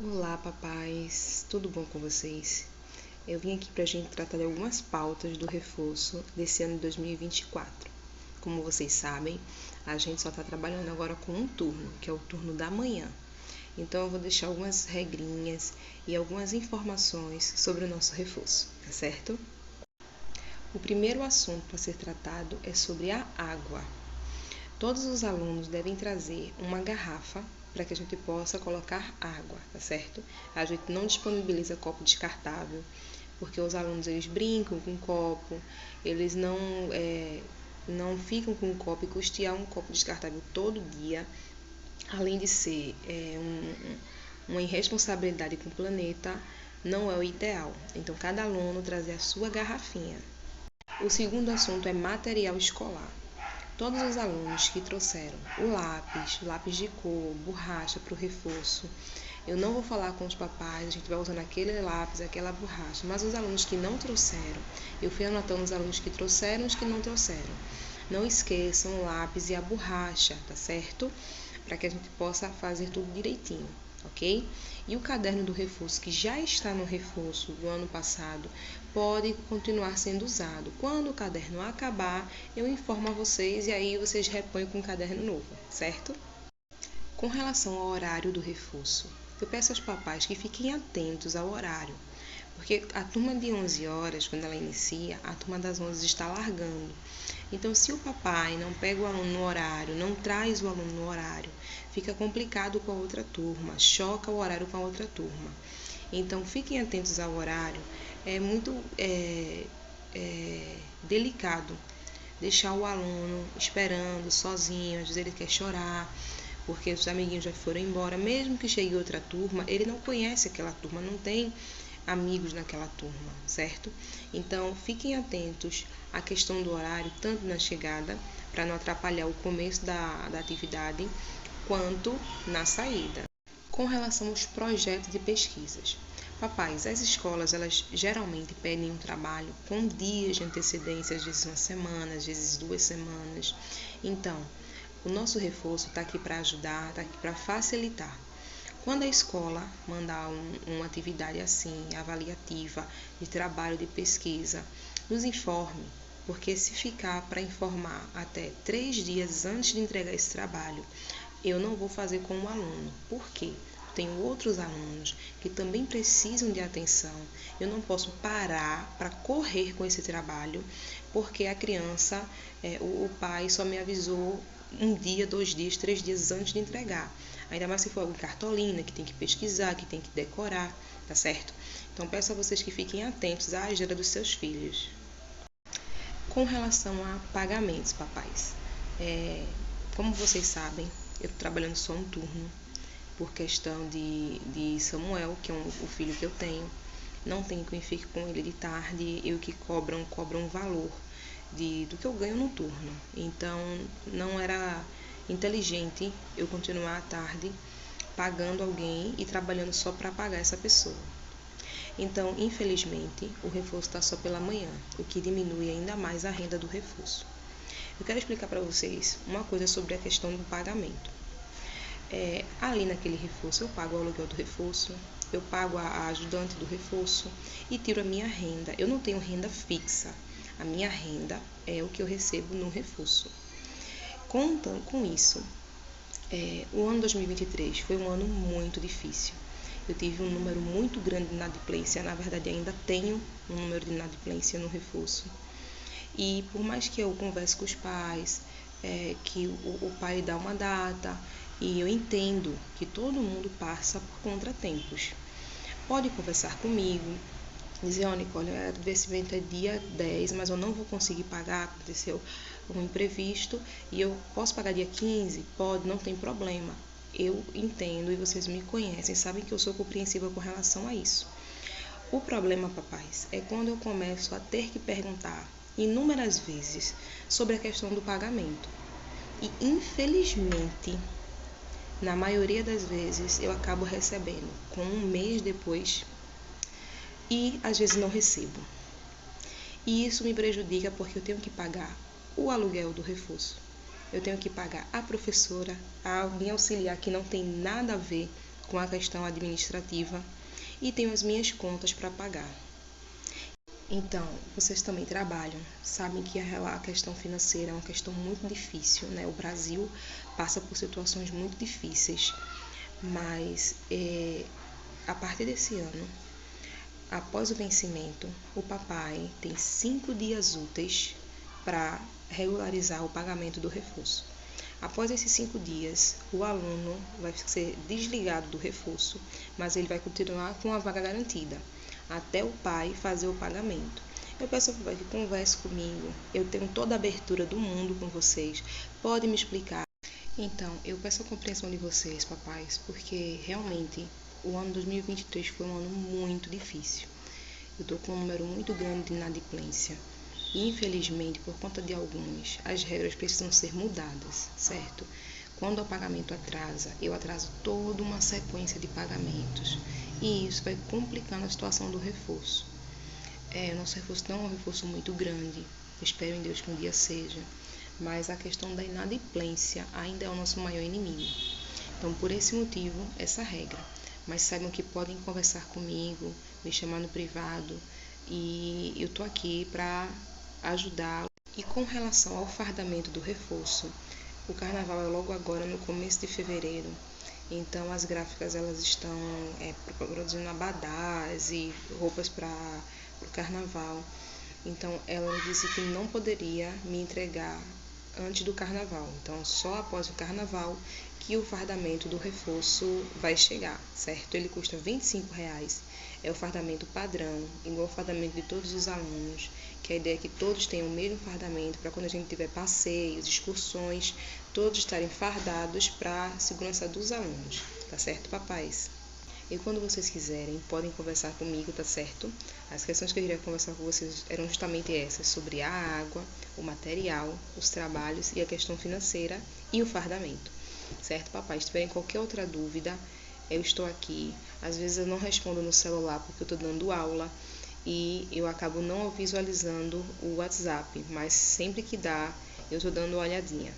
Olá, papais, tudo bom com vocês? Eu vim aqui para a gente tratar de algumas pautas do reforço desse ano de 2024. Como vocês sabem, a gente só está trabalhando agora com um turno, que é o turno da manhã. Então, eu vou deixar algumas regrinhas e algumas informações sobre o nosso reforço, tá certo? O primeiro assunto a ser tratado é sobre a água. Todos os alunos devem trazer uma garrafa para que a gente possa colocar água, tá certo? A gente não disponibiliza copo descartável, porque os alunos eles brincam com copo, eles não ficam com o copo e custear um copo descartável todo dia, além de ser uma irresponsabilidade com o planeta, não é o ideal. Então, cada aluno trazer a sua garrafinha. O segundo assunto é material escolar. Todos os alunos que trouxeram o lápis de cor, borracha para o reforço, eu não vou falar com os papais, a gente vai usando aquele lápis, aquela borracha, mas os alunos que não trouxeram, eu fui anotando os alunos que trouxeram e os que não trouxeram. Não esqueçam o lápis e a borracha, tá certo? Para que a gente possa fazer tudo direitinho, ok? E o caderno do reforço, que já está no reforço do ano passado, pode continuar sendo usado. Quando o caderno acabar, eu informo a vocês e aí vocês repõem com um caderno novo, certo? Com relação ao horário do reforço, eu peço aos papais que fiquem atentos ao horário, porque a turma de 11 horas, quando ela inicia, a turma das 11 está largando. Então, se o papai não pega o aluno no horário, não traz o aluno no horário, fica complicado com a outra turma, choca o horário com a outra turma. Então, fiquem atentos ao horário. É muito delicado deixar o aluno esperando sozinho, às vezes ele quer chorar, porque os amiguinhos já foram embora, mesmo que chegue outra turma, ele não conhece aquela turma, não tem amigos naquela turma, certo? Então, fiquem atentos à questão do horário, tanto na chegada, para não atrapalhar o começo da atividade, quanto na saída. Com relação aos projetos de pesquisas. Papais, as escolas, elas geralmente pedem um trabalho com dias de antecedência, às vezes uma semana, às vezes 2 semanas. Então, o nosso reforço está aqui para ajudar, está aqui para facilitar. Quando a escola mandar uma atividade assim, avaliativa, de trabalho, de pesquisa, nos informe, porque se ficar para informar até 3 dias antes de entregar esse trabalho, eu não vou fazer com o aluno. Por quê? Tenho outros alunos que também precisam de atenção. Eu não posso parar para correr com esse trabalho, porque a criança, o pai só me avisou 1 dia, 2 dias, 3 dias antes de entregar. Ainda mais se for algo em cartolina, que tem que pesquisar, que tem que decorar, tá certo? Então, peço a vocês que fiquem atentos à agenda dos seus filhos. Com relação a pagamentos, papais, como vocês sabem, eu estou trabalhando só um turno, por questão de Samuel, que é o filho que eu tenho. Não tenho quem fique com ele de tarde, e o que cobram um valor do que eu ganho no turno. Então, não era inteligente eu continuar à tarde pagando alguém e trabalhando só para pagar essa pessoa. Então, infelizmente, o reforço está só pela manhã, o que diminui ainda mais a renda do reforço. Eu quero explicar para vocês uma coisa sobre a questão do pagamento. Ali naquele reforço, eu pago o aluguel do reforço, eu pago a ajudante do reforço e tiro a minha renda. Eu não tenho renda fixa, a minha renda é o que eu recebo no reforço. Contando com isso, o ano 2023 foi um ano muito difícil. Eu tive um número muito grande de inadimplência, na verdade ainda tenho um número de inadimplência no reforço. E por mais que eu converse com os pais, que o pai dá uma data, e eu entendo que todo mundo passa por contratempos. Pode conversar comigo, dizer, Nicole, o vencimento é dia 10, mas eu não vou conseguir pagar, aconteceu um imprevisto, e eu posso pagar dia 15? Pode, não tem problema. Eu entendo e vocês me conhecem, sabem que eu sou compreensiva com relação a isso. O problema, papais, é quando eu começo a ter que perguntar inúmeras vezes sobre a questão do pagamento. E, infelizmente, na maioria das vezes, eu acabo recebendo com 1 mês depois e, às vezes, não recebo. E isso me prejudica porque eu tenho que pagar o aluguel do reforço. Eu tenho que pagar a professora, a alguém auxiliar que não tem nada a ver com a questão administrativa e tenho as minhas contas para pagar. Então, vocês também trabalham, sabem que a questão financeira é uma questão muito difícil, né? O Brasil passa por situações muito difíceis, mas a partir desse ano, após o vencimento, o papai tem 5 dias úteis para regularizar o pagamento do reforço. Após esses 5 dias, o aluno vai ser desligado do reforço, mas ele vai continuar com a vaga garantida, até o pai fazer o pagamento. Eu peço ao papai que converse comigo, eu tenho toda a abertura do mundo com vocês, pode me explicar. Então, eu peço a compreensão de vocês, papais, porque realmente o ano 2023 foi um ano muito difícil. Eu estou com um número muito grande de inadimplência. E, infelizmente, por conta de alguns, as regras precisam ser mudadas, certo? Quando o pagamento atrasa, eu atraso toda uma sequência de pagamentos. E isso vai complicando a situação do reforço. Nosso reforço não é um reforço muito grande, espero em Deus que um dia seja, mas a questão da inadimplência ainda é o nosso maior inimigo. Então, por esse motivo, essa regra. Mas saibam que podem conversar comigo, me chamar no privado, e eu estou aqui para ajudá-lo. E com relação ao fardamento do reforço, o carnaval é logo agora no começo de fevereiro, então as gráficas elas estão produzindo abadás e roupas para o carnaval. Então ela disse que não poderia me entregar antes do carnaval, então só após o carnaval que o fardamento do reforço vai chegar, certo? Ele custa R$25, é o fardamento padrão, igual ao fardamento de todos os alunos, que a ideia é que todos tenham o mesmo fardamento, para quando a gente tiver passeios, excursões, todos estarem fardados para a segurança dos alunos, tá certo, papais? E quando vocês quiserem, podem conversar comigo, tá certo? As questões que eu queria conversar com vocês eram justamente essas, sobre a água, o material, os trabalhos e a questão financeira e o fardamento. Certo, papai? Se tiverem qualquer outra dúvida, eu estou aqui. Às vezes eu não respondo no celular porque eu estou dando aula e eu acabo não visualizando o WhatsApp, mas sempre que dá, eu estou dando uma olhadinha.